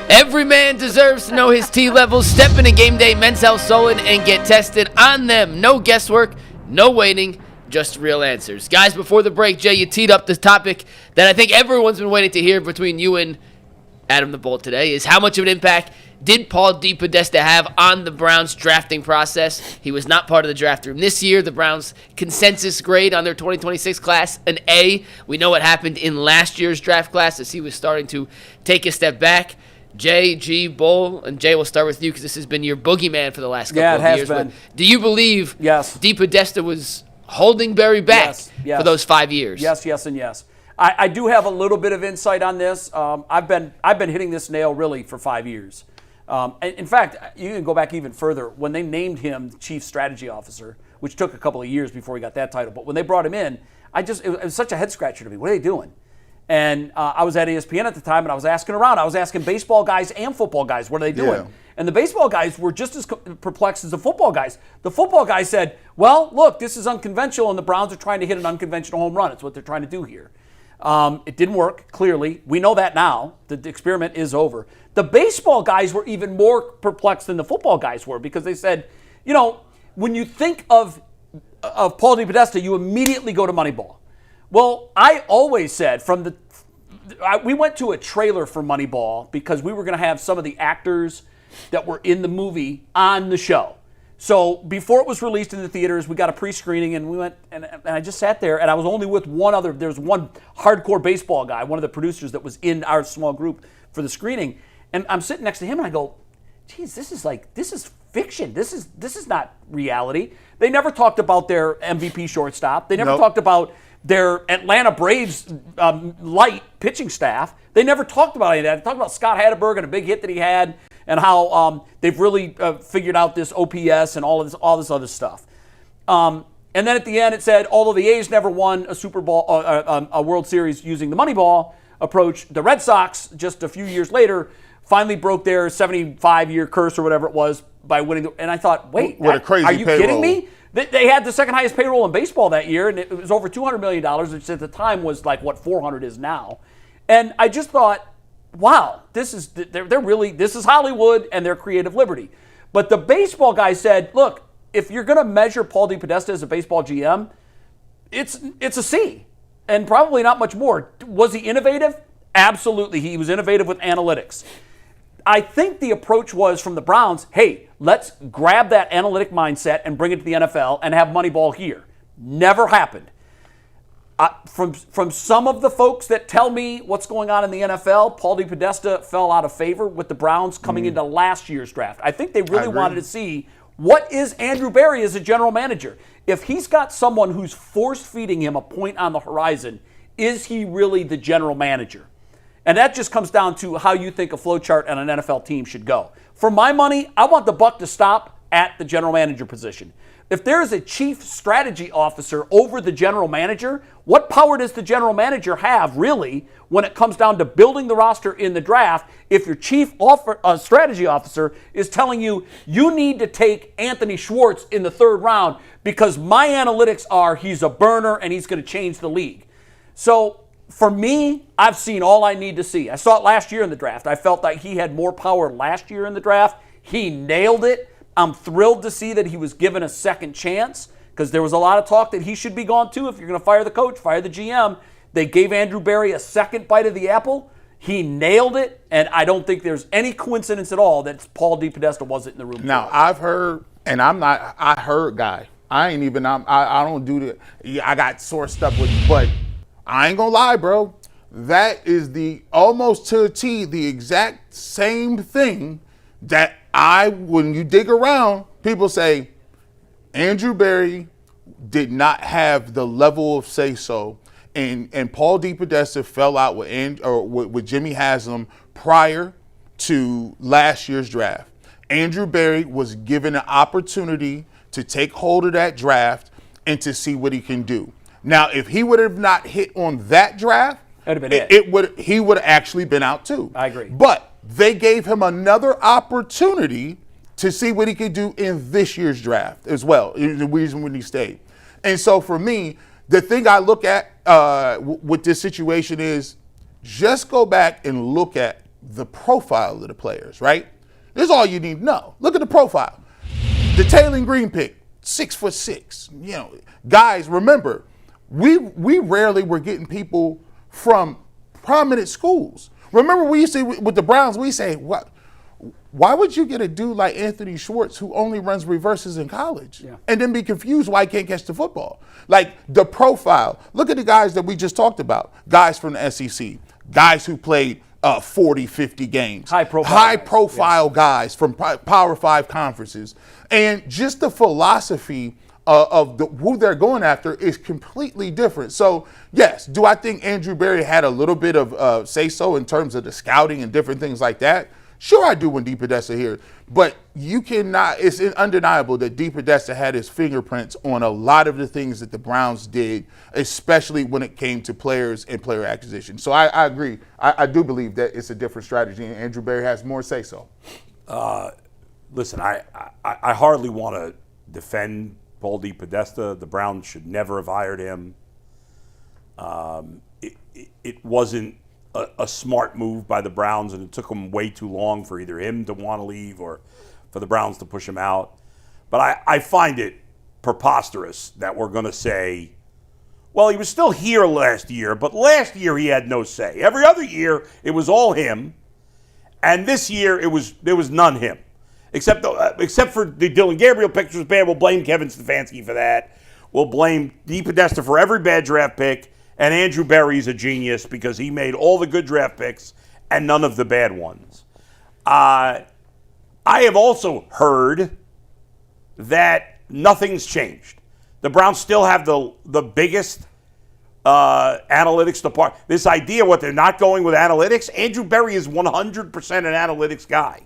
Every man deserves to know his T levels. Step into Game Day Men's Health Solon and get tested on them. No guesswork, no waiting, just real answers. Guys, before the break, Jay, you teed up this topic that I think everyone's been waiting to hear between you and Adam the Bolt today, is how much of an impact did Paul Depodesta have on the Browns' drafting process? He was not part of the draft room this year. The Browns' consensus grade on their 2026 class, an A. We know what happened in last year's draft class as he was starting to take a step back. Jay, G, Bull, and Jay, we'll start with you because this has been your boogeyman for the last couple of years. Been. Do you believe yes. Depodesta was holding Barry back for those 5 years? Yes, yes, and yes. I do have a little bit of insight on this. I've been hitting this nail really for 5 years. In fact, you can go back even further. When they named him Chief Strategy Officer, which took a couple of years before he got that title, but when they brought him in, it was such a head scratcher to me. What are they doing? And I was at ESPN at the time, and I was asking around. I was asking baseball guys and football guys, what are they doing? Yeah. And the baseball guys were just as perplexed as the football guys. The football guys said, well, look, this is unconventional, and the Browns are trying to hit an unconventional home run. It's what they're trying to do here. It didn't work, clearly. We know that now. The experiment is over. The baseball guys were even more perplexed than the football guys were because they said, you know, when you think of Paul Depodesta, you immediately go to Moneyball. Well, I always said we went to a trailer for Moneyball because we were going to have some of the actors that were in the movie on the show. So before it was released in the theaters, we got a pre-screening, and we went, and I just sat there, and I was only with one other. There was one hardcore baseball guy, one of the producers that was in our small group for the screening, and I'm sitting next to him, and I go, geez, this is fiction. This is not reality. They never talked about their MVP shortstop. They never talked about their Atlanta Braves light pitching staff. They never talked about any of that. They talked about Scott Hatteberg and a big hit that he had, and how they've really figured out this OPS and all this other stuff. And then at the end it said, although the A's never won a Super Bowl, a World Series using the Moneyball approach, the Red Sox, just a few years later, finally broke their 75-year curse or whatever it was by winning. And I thought, wait, what a crazy are you payroll. kidding me? They had the second highest payroll in baseball that year, and it was over $200 million, which at the time was like what 400 is now. And I just thought, wow, this is Hollywood and their creative liberty. But the baseball guy said, look, if you're going to measure Paul Depodesta as a baseball GM, it's a C, and probably not much more. Was he innovative? Absolutely, he was innovative with analytics. I think the approach was from the Browns, hey, let's grab that analytic mindset and bring it to the NFL and have Moneyball here. Never happened. From some of the folks that tell me what's going on in the NFL, Paul Depodesta fell out of favor with the Browns coming into last year's draft. I think they really wanted to see, what is Andrew Berry as a general manager? If he's got someone who's force-feeding him a point on the horizon, is he really the general manager? And that just comes down to how you think a flowchart on an NFL team should go. For my money, I want the buck to stop at the general manager position. If there is a chief strategy officer over the general manager, what power does the general manager have, really, when it comes down to building the roster in the draft, if your chief strategy officer is telling you, you need to take Anthony Schwartz in the third round because my analytics are he's a burner and he's going to change the league. So for me, I've seen all I need to see. I saw it last year in the draft. I felt like he had more power last year in the draft. He nailed it. I'm thrilled to see that he was given a second chance because there was a lot of talk that he should be gone too. If you're going to fire the coach, fire the GM. They gave Andrew Berry a second bite of the apple. He nailed it, and I don't think there's any coincidence at all that Paul Depodesta wasn't in the room. Now, I've heard, and I heard guy. I don't do the, I got sore stuff with, but I ain't going to lie, bro. That is almost to a T, the exact same thing that when you dig around, people say Andrew Berry did not have the level of say-so, and Paul Depodesta fell out with Jimmy Haslam prior to last year's draft. Andrew Berry was given an opportunity to take hold of that draft and to see what he can do. Now, if he would have not hit on that draft, he would have actually been out too. I agree. But they gave him another opportunity to see what he could do in this year's draft as well, the reason when he stayed. And so for me, the thing I look at with this situation is just go back and look at the profile of the players, right? This is all you need to know. Look at the profile. The Taylor Green pick, 6'6". You know, guys, remember, we rarely were getting people from prominent schools. Remember, we used to, with the Browns, we say, what? Why would you get a dude like Anthony Schwartz who only runs reverses in college and then be confused why he can't catch the football? Like the profile. Look at the guys that we just talked about. Guys from the SEC. Guys who played 40, 50 games. High profile guys from Power 5 conferences. And just the philosophy of who they're going after is completely different. So, yes, do I think Andrew Berry had a little bit of say-so in terms of the scouting and different things like that? Sure, I do when DePodesta here, but you cannot, it's undeniable that DePodesta had his fingerprints on a lot of the things that the Browns did, especially when it came to players and player acquisition. So I agree. I do believe that it's a different strategy, and Andrew Berry has more say-so. Listen, I hardly want to defend Paul Depodesta. The Browns should never have hired him. It wasn't a smart move by the Browns, and it took them way too long for either him to want to leave or for the Browns to push him out. But I find it preposterous that we're going to say, well, he was still here last year, but last year he had no say. Every other year it was all him, and this year there was none him. Except for the Dylan Gabriel picture was bad. We'll blame Kevin Stefanski for that. We'll blame DePodesta for every bad draft pick. And Andrew Berry's a genius because he made all the good draft picks and none of the bad ones. I have also heard that nothing's changed. The Browns still have the biggest analytics department. This idea what they're not going with analytics, Andrew Berry is 100% an analytics guy.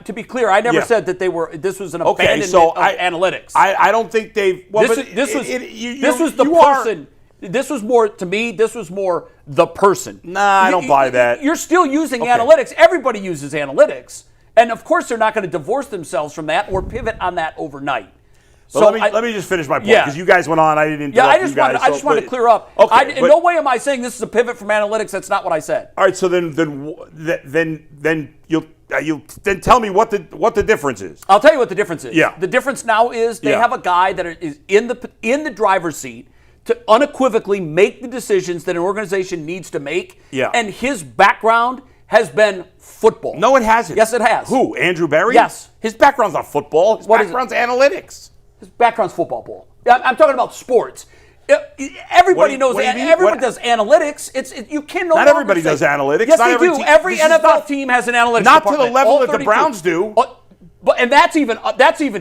To be clear, I never said that this was an abandonment of analytics. I don't think they've. Well, this was the person. This was more, to me, this was more the person. Nah, I don't buy that. You're still using analytics. Everybody uses analytics. And of course, they're not going to divorce themselves from that or pivot on that overnight. So let me just finish my point because you guys went on. I didn't interrupt you guys. I just wanted to clear up. Okay, in no way am I saying this is a pivot from analytics. That's not what I said. All right. So then you'll tell me what the difference is. I'll tell you what the difference is. Yeah. The difference now is they have a guy that is in the driver's seat to unequivocally make the decisions that an organization needs to make. Yeah. And his background has been football. No, it hasn't. Yes, it has. Who? Andrew Berry? Yes. His background's not football. His background's analytics. His background's football, Paul. I'm talking about sports. Everybody knows. Everyone does analytics. You can no Not everybody does analytics. Yes, not they do. Every NFL team has an analytics not department. To the level that the Browns do. And that's even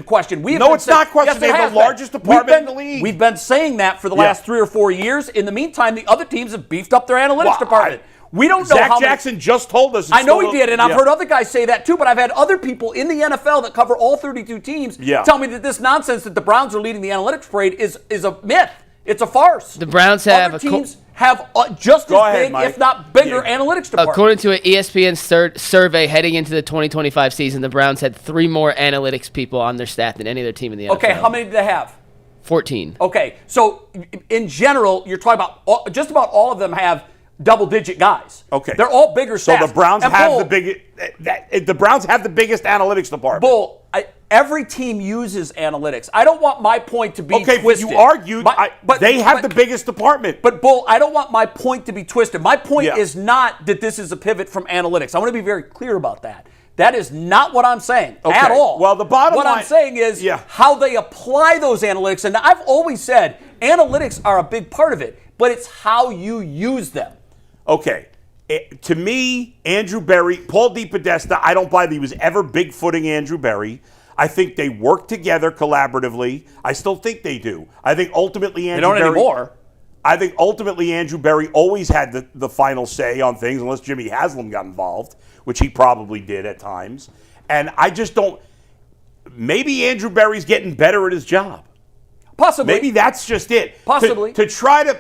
questioned. It's not questioned. They have the largest department in the league. We've been saying that for the last 3 or 4 years. In the meantime, the other teams have beefed up their analytics department. We don't know how Zach Jackson just told us. I know he did, and I've heard other guys say that too, but I've had other people in the NFL that cover all 32 teams tell me that this nonsense that the Browns are leading the analytics parade is a myth. It's a farce. The Browns have other teams have just as big, Mike. if not bigger, analytics department. According to an ESPN survey heading into the 2025 season, the Browns had 3 more analytics people on their staff than any other team in the NFL. Okay, how many do they have? 14. Okay, so in general, you're talking about just about all of them have double-digit guys. Okay, they're all bigger staffs. So the Browns have the biggest. The Browns have the biggest analytics department. Bull. Every team uses analytics. I don't want my point to be twisted. Okay, you argued, but they have the biggest department. But Bull, I don't want my point to be twisted. My point is not that this is a pivot from analytics. I want to be very clear about that. That is not what I'm saying at all. Well, the bottom line. What I'm saying is how they apply those analytics. And I've always said analytics are a big part of it, but it's how you use them. Okay. To me, Andrew Berry, Paul Depodesta, I don't buy that he was ever bigfooting Andrew Berry. I think they work together collaboratively. I still think they do. I think ultimately Andrew Berry... They don't anymore. I think ultimately Andrew Berry always had the final say on things, unless Jimmy Haslam got involved, which he probably did at times. And I just don't... Maybe Andrew Berry's getting better at his job. Possibly. Maybe that's just it. Possibly. To try to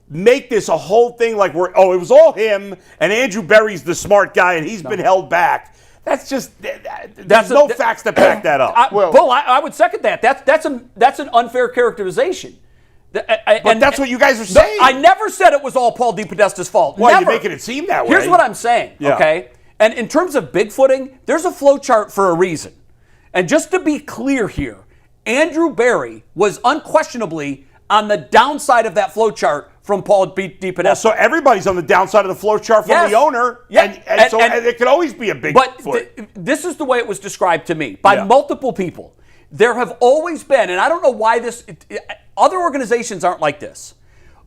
make this a whole thing like it was all him, and Andrew Berry's the smart guy, and he's been held back. That's just there's no facts to back that up. Bull, I would second that. That's an unfair characterization. But that's what you guys are saying. I never said it was all Paul Depodesta's fault. Well, Never. you're making it seem that way. Here's what I'm saying, Yeah. okay? And in terms of Bigfooting, there's a flow chart for a reason. And just to be clear here, Andrew Berry was unquestionably on the downside of that flow chart from Paul Depodesta. So everybody's on the downside of the flow chart from the owner. Yeah. And so it could always be a big But foot. this is the way it was described to me by Yeah. multiple people. There have always been, and I don't know why other organizations aren't like this,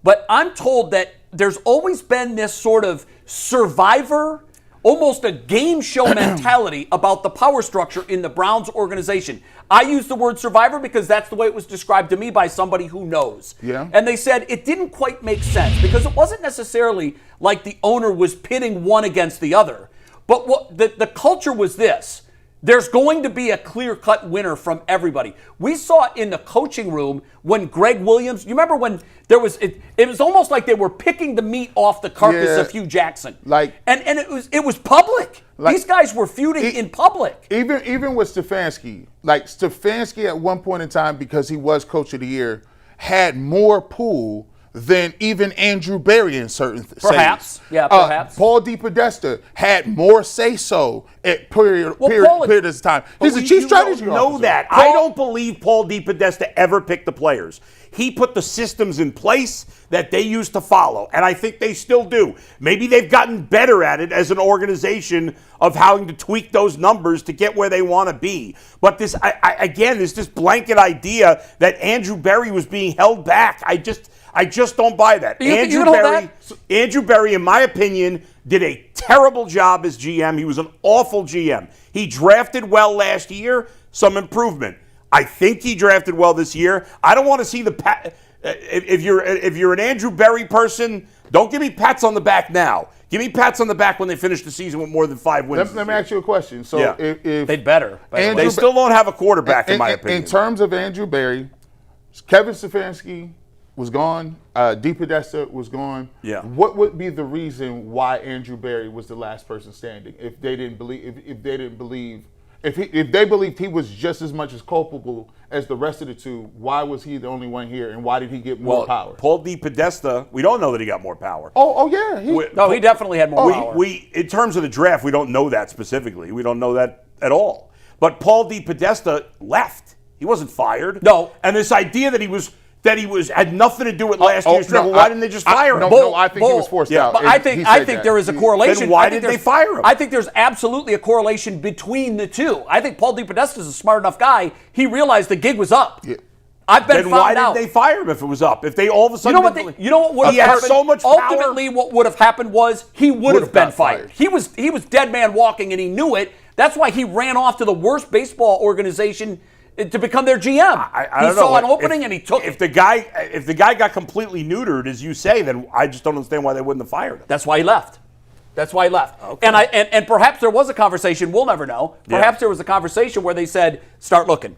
but I'm told that there's always been this sort of survivor, almost a game show mentality about the power structure in the Browns organization. I use the word survivor because that's the way it was described to me by somebody who knows. Yeah. And they said it didn't quite make sense because it wasn't necessarily like the owner was pitting one against the other. But what the culture was this. There's going to be a clear-cut winner from everybody. We saw it in the coaching room when Greg Williams, you remember when there was, it was almost like they were picking the meat off the carcass of Hugh Jackson. And it was public. These guys were feuding in public. Even with Stefanski, Stefanski at one point in time, because he was coach of the year, had more pull than even Andrew Berry in certain Perhaps. Yeah, perhaps. Paul Depodesta had more say-so at period of time. He's the chief strategy officer. Know that. I don't believe Paul Depodesta ever picked the players. He put the systems in place that they used to follow, and I think they still do. Maybe they've gotten better at it as an organization of having to tweak those numbers to get where they want to be. But this, again, is this blanket idea that Andrew Berry was being held back. I just don't buy that. Andrew Berry, in my opinion, did a terrible job as GM. He was an awful GM. He drafted well last year, some improvement. I think he drafted well this year. I don't want to see if you're an Andrew Berry person, don't give me pats on the back now. Give me pats on the back when they finish the season with more than 5 wins. Let me ask you a question. So if they'd better. They still don't have a quarterback, in my opinion. In terms of Andrew Berry, Kevin Stefanski was gone. DePodesta was gone. Yeah. What would be the reason why Andrew Berry was the last person standing? If they believed he was just as much as culpable as the rest of the two, why was he the only one here, and why did he get more power? Paul Depodesta, we don't know that he got more power. Oh yeah. He definitely had more power. In terms of the draft, we don't know that specifically. We don't know that at all. But Paul Depodesta left. He wasn't fired. No. And this idea that he had nothing to do with last year's draft. Why didn't they just fire him? No, I think he was forced out. But I think there is a correlation. Then why did they fire him? I think there's absolutely a correlation between the two. I think Paul Depodesta is a smart enough guy. He realized the gig was up. Yeah. I've been then found why out. didn't they fire him if it was up? If they all of a sudden you know what would have happened? So much power. Ultimately, what would have happened was he would have been fired. He was dead man walking, and he knew it. That's why he ran off to the worst baseball organization to become their GM. He saw an opening and he took it. If the guy got completely neutered, as you say, then I just don't understand why they wouldn't have fired him. That's why he left. Okay. And perhaps there was a conversation. We'll never know. Perhaps there was a conversation where they said, "Start looking."